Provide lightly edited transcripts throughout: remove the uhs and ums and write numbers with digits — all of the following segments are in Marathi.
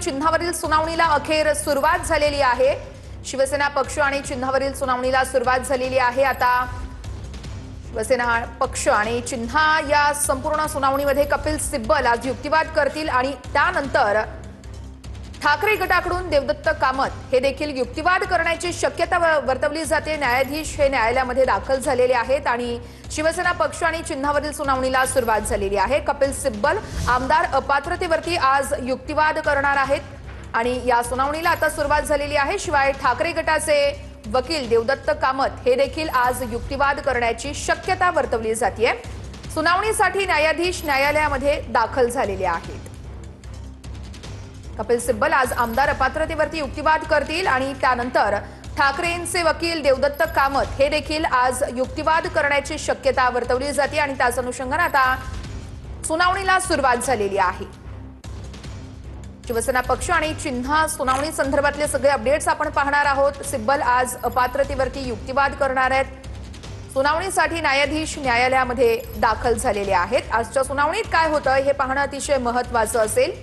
चिन्हावरील सुनावणीला अखेर सुरुवात झालेली आहे। शिवसेना पक्ष आणि चिन्हावरील सुनावणीला सुरुवात झालेली आहे। आता शिवसेना पक्ष आणि चिन्हा या संपूर्ण सुनावणीमध्ये कपिल सिब्बल आज युक्तिवाद करतील आणि त्यानंतर ठाकरे गटाकडून देवदत्त कामत हे देखील युक्तिवाद करण्याची शक्यता वर्तवली जाते। न्यायाधीश हे न्यायालयामध्ये दाखल झालेले आहेत आणि शिवसेना पक्ष आणि चिन्हावरील सुनावणीला सुरुवात झालेली आहे। कपिल सिब्बल आमदार अपात्रतेवरती आज युक्तिवाद करणार आहेत आणि या सुनावणीला आता सुरुवात झालेली आहे। शिवाय ठाकरे गटाचे वकील देवदत्त कामत हे देखील आज युक्तिवाद करण्याची शक्यता वर्तवली जाते। सुनावणीसाठी न्यायाधीश न्यायालयामध्ये दाखल झालेले आहेत। कपिल सिब्बल आज आमदार अपात्रतेवरती युक्तिवाद करतील आणि त्यानंतर ठाकरेंचे वकील देवदत्त कामत हे देखील आज युक्तिवाद करण्याची शक्यता वर्तवली जाते आणि त्याच अनुषंगाने आता सुनावणीला सुरुवात झालेली आहे। शिवसेना पक्ष आणि चिन्हा सुनावणी संदर्भातले सगळे अपडेट्स आपण पाहणार आहोत। सिब्बल आज अपात्रतेवरती युक्तिवाद करणार आहेत। सुनावणीसाठी न्यायाधीश न्यायालयामध्ये दाखल झालेले आहेत। आजच्या सुनावणीत काय होतं हे पाहणं अतिशय महत्त्वाचं असेल।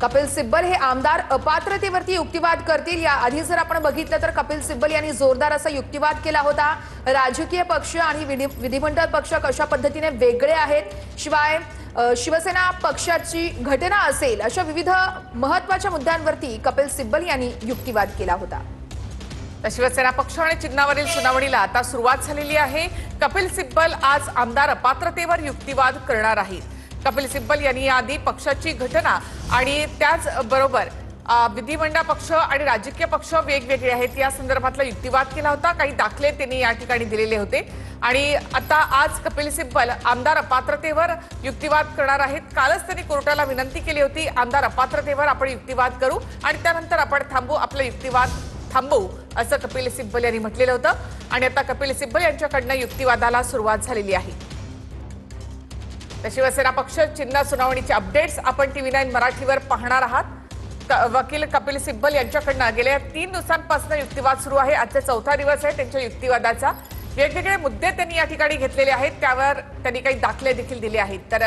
कपिल सिब्बल हे आमदार अपात्रतेवरती युक्तिवाद करतील। या आधी जर आपण बघितलं तर कपिल सिब्बल यांनी जोरदार असा युक्तिवाद केला होता। राजकीय पक्ष आणि विधिमंडळ पक्ष कशा पद्धतीने वेगळे आहेत, शिवाय शिवसेना पक्षाची घटना असेल, अशा विविध महत्त्वाच्या मुद्द्यांवरती कपिल सिब्बल यांनी युक्तिवाद केला होता। शिवसेना पक्ष आणि चिन्हावरील सुनावणीला आता सुरुवात झालेली आहे। कपिल सिब्बल आज आमदार अपात्रतेवर युक्तिवाद करणार आहेत। कपिल सिब्बल यांनी याआधी पक्षाची घटना आणि त्याचबरोबर विधिमंडळ पक्ष आणि राजकीय पक्ष वेगवेगळे आहेत या संदर्भातला युक्तिवाद केला होता। काही दाखले त्यांनी या ठिकाणी दिलेले होते आणि आता आज कपिल सिब्बल आमदार अपात्रतेवर युक्तिवाद करणार आहेत। कालच त्यांनी कोर्टाला विनंती केली होती, आमदार अपात्रतेवर आपण युक्तिवाद करू आणि त्यानंतर आपण आपला युक्तिवाद थांबवू, असं कपिल सिब्बल यांनी म्हटलेलं होतं आणि आता कपिल सिब्बल यांच्याकडनं युक्तिवादाला सुरुवात झालेली आहे। शिवसेना पक्ष चिन्ह सुनावणीचे अपडेट्स आपण TV9 मराठीवर पाहणार आहात। वकील कपिल सिब्बल यांच्याकडनं गेल्या 3 दिवसांपासून युक्तिवाद सुरू आहे। आजचा 4था दिवस आहे त्यांच्या युक्तिवादाचा। वेगवेगळे मुद्दे त्यांनी या ठिकाणी घेतलेले आहेत, त्यावर त्यांनी काही दाखले देखील दिले आहेत। तर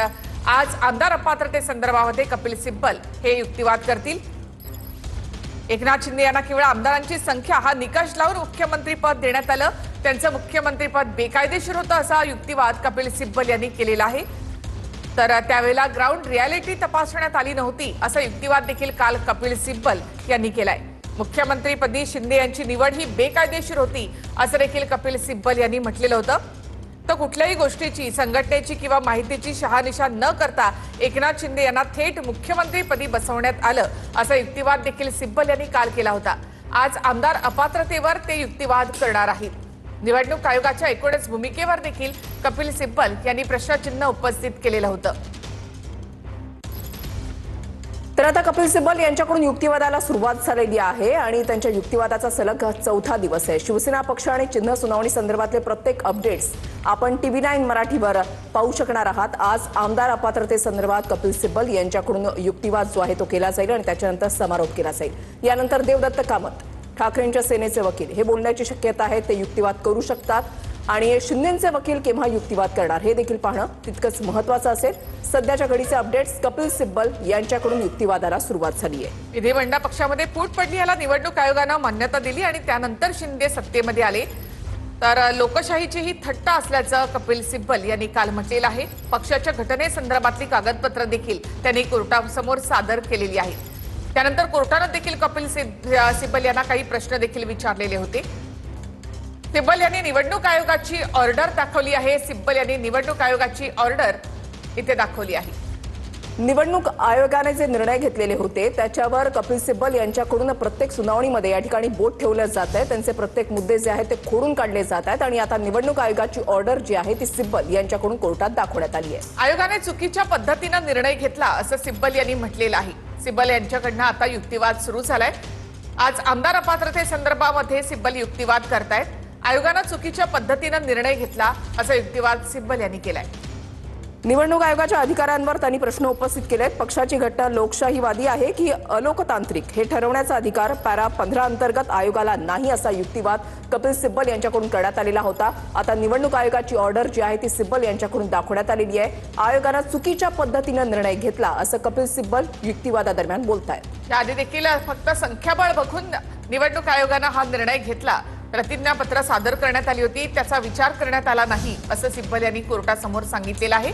आज आमदार अपात्रते संदर्भामध्ये कपिल सिब्बल हे युक्तिवाद करतील। एकनाथ शिंदे यांना केवळ आमदारांची संख्या हा निकष लावून मुख्यमंत्रीपद देण्यात आलं, त्यांचं मुख्यमंत्रीपद बेकायदेशीर होतं असा युक्तिवाद कपिल सिब्बल यांनी केलेला आहे। तर त्यावेळेला ग्राउंड रियालिटी तपासण्यात आली नव्हती असा युक्तिवाद देखील काल कपिल सिब्बल यांनी केलाय। मुख्यमंत्रीपदी शिंदे यांची निवड ही बेकायदेशीर होती असं देखील कपिल सिब्बल यांनी म्हटलेलं होतं। तर कुठल्याही गोष्टीची, संघटनेची किंवा माहितीची शहानिशा न करता एकनाथ शिंदे यांना थेट मुख्यमंत्रीपदी बसवण्यात आलं असा युक्तिवाद देखील सिब्बल यांनी काल केला होता। आज आमदार अपात्रतेवर ते युक्तिवाद करणार आहेत। निवडणूक आयोगाच्या एकूणच भूमिकेवर देखील कपिल सिब्बल यांनी प्रश्नचिन्ह उपस्थित केलेलं होतं। तर आता कपिल सिब्बल यांच्याकडून युक्तिवादाला सुरुवात झालेली आहे आणि त्यांच्या युक्तिवादाचा सलग 4था दिवस आहे। शिवसेना पक्ष आणि चिन्ह सुनावणी संदर्भातले प्रत्येक अपडेट्स आपण TV9 मराठीवर पाहू शकणार आहात। आज आमदार अपात्रते संदर्भात कपिल सिब्बल यांच्याकडून युक्तिवाद जो आहे तो केला जाईल आणि त्याच्यानंतर समारोप केला जाईल। यानंतर देवदत्त कामत ठाकरेंच्या सेनेचे वकील हे बोलण्याची शक्यता आहे, ते युक्तिवाद करू शकतात आणि शिंदेचे वकील केव्हा युक्तिवाद करणार हे देखील पाहणं तितकंच महत्त्वाचं असेल। सध्याच्या घडीचे अपडेट्स कपिल सिब्बल यांच्याकडून युक्तिवादाला सुरुवात झाली आहे। विधिमंडळ पक्षामध्ये फूट पडली, याला निवडणूक आयोगानं मान्यता दिली आणि त्यानंतर शिंदे सत्तेमध्ये आले। तर लोकशाहीची ही थट्टा असल्याचं कपिल सिब्बल यांनी काल म्हटलेलं आहे। पक्षाच्या घटनेसंदर्भातली कागदपत्र देखील त्यांनी कोर्टासमोर सादर केलेली आहेत। त्यानंतर कोर्टानं देखील कपिल सिब्बल यांना काही प्रश्न देखील विचारलेले होते। सिब्बल यांनी निवडणूक आयोगाची ऑर्डर दाखवली आहे। सिब्बल यांनी निवडणूक आयोगाची ऑर्डर इथे दाखवली आहे। निवडणूक आयोगाने जे निर्णय घेतलेले होते त्याच्यावर कपिल सिब्बल यांच्याकडून प्रत्येक सुनावणीमध्ये या ठिकाणी बोट ठेवलं जात आहे। त्यांचे प्रत्येक मुद्दे जे आहेत ते खोडून काढले जात आहेत आणि आता निवडणूक आयोगाची ऑर्डर जी आहे ती सिब्बल यांच्याकडून कोर्टात दाखवण्यात आली आहे। आयोगाने चुकीच्या पद्धतीनं निर्णय घेतला असं सिब्बल यांनी म्हटलेलं आहे। सिब्बल यांच्याकडनं आता युक्तिवाद सुरू झालाय। आज आमदार अपात्रते संदर्भामध्ये सिब्बल युक्तिवाद करतायत। आयोगानं चुकीच्या पद्धतीनं निर्णय घेतला असा युक्तिवाद सिब्बल यांनी केलाय। निवडणूक आयोगाच्या अधिकाऱ्यांवर त्यांनी प्रश्न उपस्थित केले. पक्षाची घटना लोकशाहीवादी आहे की अलोकतांत्रिक हे ठरवण्याचा अधिकार पॅरा 15 अंतर्गत आयोगाला नाही, असा युक्तिवाद कपिल सिब्बल यांच्याकडून करण्यात आलेला होता. आता निवडणूक आयोगाची ऑर्डर जी आहे ती सिब्बल यांच्याकडून दाखवण्यात आलेली आहे. आयोगानं चुकीच्या पद्धतीनं निर्णय घेतला, असं कपिल सिब्बल युक्तिवादादरम्यान बोलतायत. याआधी देखील फक्त संख्याबळ बघून निवडणूक आयोगानं हा निर्णय घेतला. प्रतिज्ञापत्र सादर करण्यात आली होती, त्याचा विचार करण्यात आला नाही, असं सिब्बल यांनी कोर्टासमोर सांगितलेलं आहे.